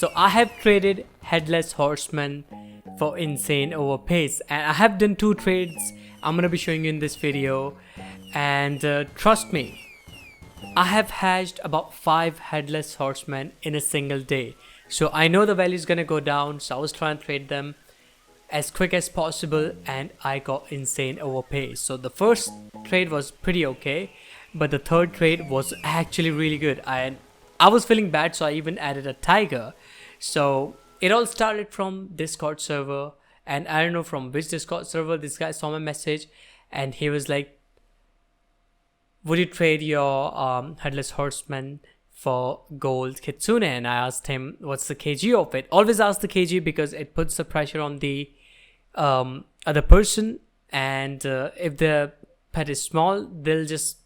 So I have traded Headless Horseman for Insane Overpays, and I have done 2 trades I'm gonna be showing you in this video. And trust me, I have hashed about 5 Headless Horsemen in a single day. So I know the value is gonna go down, so I was trying to trade them as quick as possible, and I got insane overpay. So the first trade was pretty okay, but the third trade was actually really good. I was feeling bad, so I even added a tiger. So it all started from Discord server, and I don't know from which Discord server this guy saw my message, and he was like, would you trade your Headless Horseman for gold kitsune? And I asked him what's the kg of it. Always ask the kg because it puts the pressure on the other person, and if the pet is small, they'll just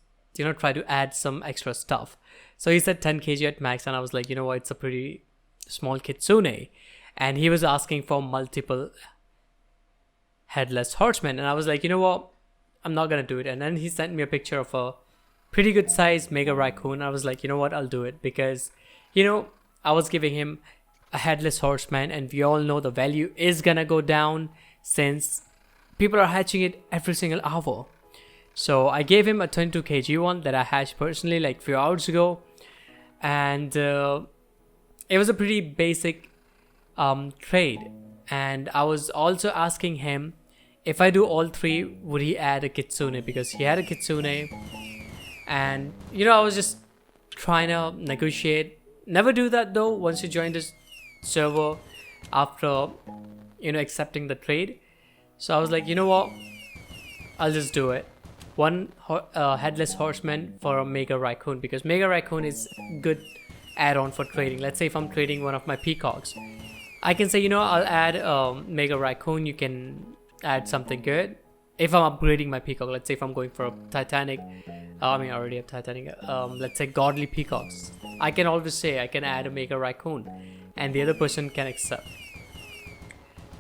try to add some extra stuff. So he said 10 kg at max, and I was like, you know what, it's a pretty small kitsune. And he was asking for multiple Headless Horsemen, and I was like, you know what, I'm not gonna do it. And then he sent me a picture of a pretty good size mega raccoon. I was like, you know what, I'll do it, because I was giving him a Headless Horseman, and we all know the value is gonna go down since people are hatching it every single hour. So I gave him a 22 kg one that I hatched personally like a few hours ago, and it was a pretty basic trade. And I was also asking him, if I do all 3, would he add a kitsune, because he had a kitsune. And I was just trying to negotiate. Never do that though once you join this server after accepting the trade. So I was like, you know what, I'll just do it. One Headless Horseman for a mega raccoon, because mega raccoon is good add-on for trading. Let's say if I'm trading one of my peacocks, I can say, I'll add mega raccoon. You can add something good. If I'm upgrading my peacock, let's say if I'm going for a Titanic, I already have Titanic, let's say godly peacocks, I can always say I can add a mega raccoon, and the other person can accept.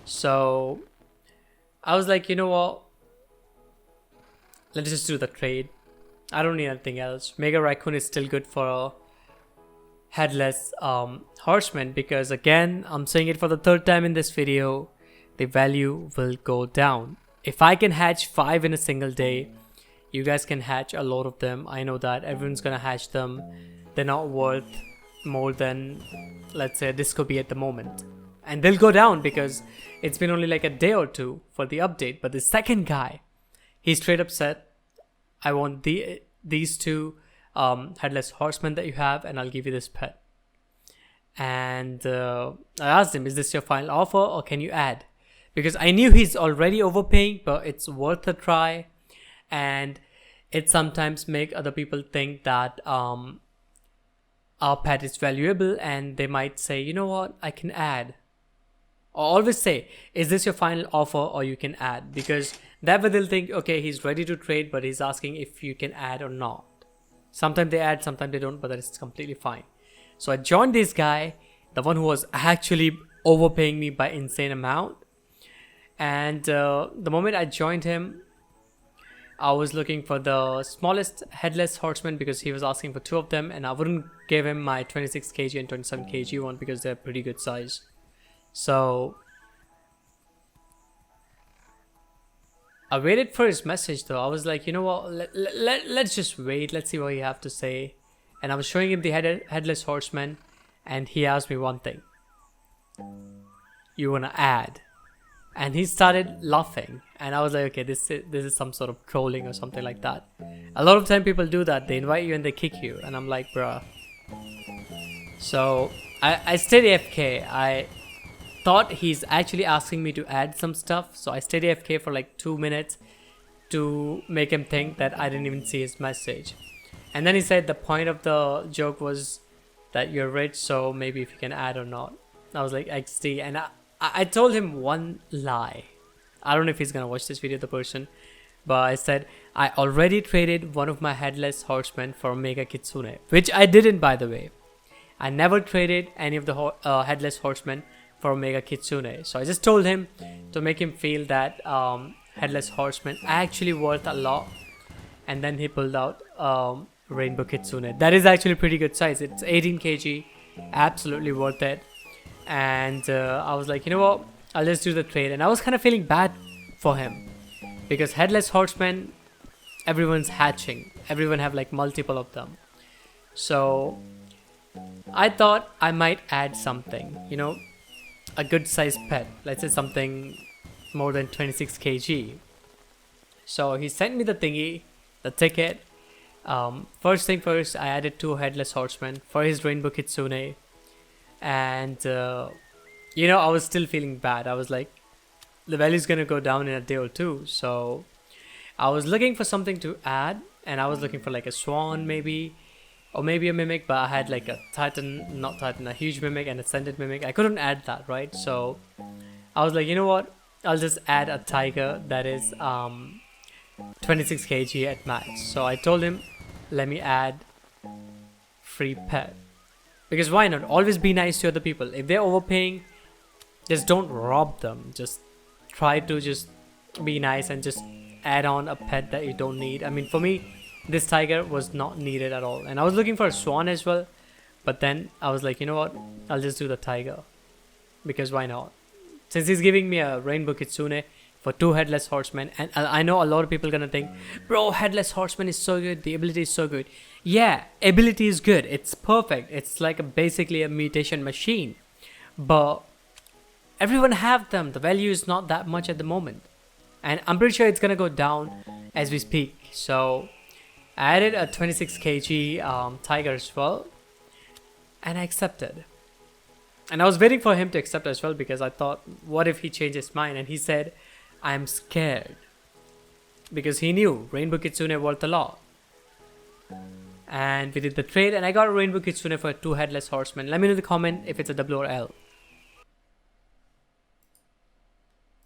So I was like, you know what, let's just do the trade. I don't need anything else. Mega raccoon is still good for a Headless Horseman, because again, I'm saying it for the 3rd time in this video, the value will go down. If I can hatch 5 in a single day, you guys can hatch a lot of them. I know that everyone's gonna hatch them. They're not worth more than, let's say, a disco bee at the moment, and they'll go down because it's been only like a day or 2 for the update. But the second guy, he straight up said, I want these 2 Headless Horsemen that you have, and I'll give you this pet. And I asked him, is this your final offer, or can you add? Because I knew he's already overpaying, but it's worth a try. And it sometimes make other people think that our pet is valuable, and they might say, you know what, I can add. Or always say, is this your final offer, or you can add? Because that way they'll think, okay, he's ready to trade, but he's asking if you can add or not. Sometimes they add, sometimes they don't, but that is completely fine. So I joined this guy, the one who was actually overpaying me by insane amount. And the moment I joined him, I was looking for the smallest Headless Horseman, because he was asking for 2 of them, and I wouldn't give him my 26 kg and 27 kg one because they're pretty good size. So I waited for his message though. I was like, you know what, let's just wait, let's see what he have to say. And I was showing him the Headless Horseman, and he asked me one thing: you wanna add? And he started laughing, and I was like, okay, this is some sort of trolling or something like that. A lot of time people do that. They invite you and they kick you, and I'm like, bruh. So I stayed AFK. I thought he's actually asking me to add some stuff, so I stayed AFK for like 2 minutes to make him think that I didn't even see his message. And then he said the point of the joke was that you're rich, so maybe if you can add or not. I was like, XD. And I told him one lie. I don't know if he's gonna watch this video, the person, but I said I already traded one of my Headless Horsemen for a Mega Kitsune, which I didn't, by the way. I never traded any of the Headless Horsemen for a Mega Kitsune. So I just told him to make him feel that Headless Horseman actually worth a lot. And then he pulled out Rainbow Kitsune. That is actually pretty good size. It's 18 kg, absolutely worth it. and I was like, you know what, I'll just do the trade. And I was kind of feeling bad for him because Headless Horseman, everyone's hatching, everyone have like multiple of them. So I thought I might add something, you know, a good sized pet, let's say something more than 26 kg. So he sent me the thingy, the ticket. First thing first, I added 2 Headless Horsemen for his Rainbow Kitsune. And you know, I was still feeling bad. I was like, the value's gonna go down in a day or two. So I was looking for something to add, and I was looking for like a swan maybe, or maybe a mimic, but I had like a titan, not titan, a huge mimic and a scented mimic. I couldn't add that, right? So I was like, you know what, I'll just add a tiger that is 26 kg at max. So I told him, let me add free pet, because why not? Always be nice to other people. If they're overpaying, just don't rob them. Just try to just be nice and just add on a pet that you don't need. I mean, for me, this tiger was not needed at all, and I was looking for a swan as well, but then I was like, you know what, I'll just do the tiger, because why not? Since he's giving me a Rainbow Kitsune for 2 Headless Horsemen, and I know a lot of people gonna think, bro, Headless Horseman is so good, the ability is so good. Yeah, ability is good, it's perfect, it's like basically a mutation machine, but everyone have them. The value is not that much at the moment, and I'm pretty sure it's gonna go down as we speak. So I added a 26 kg tiger as well, and I accepted. And I was waiting for him to accept as well, because I thought, what if he changed his mind? And he said, I'm scared, because he knew Rainbow Kitsune worth a lot. And we did the trade, and I got a Rainbow Kitsune for 2 Headless Horsemen. Let me know in the comment if it's a W or L.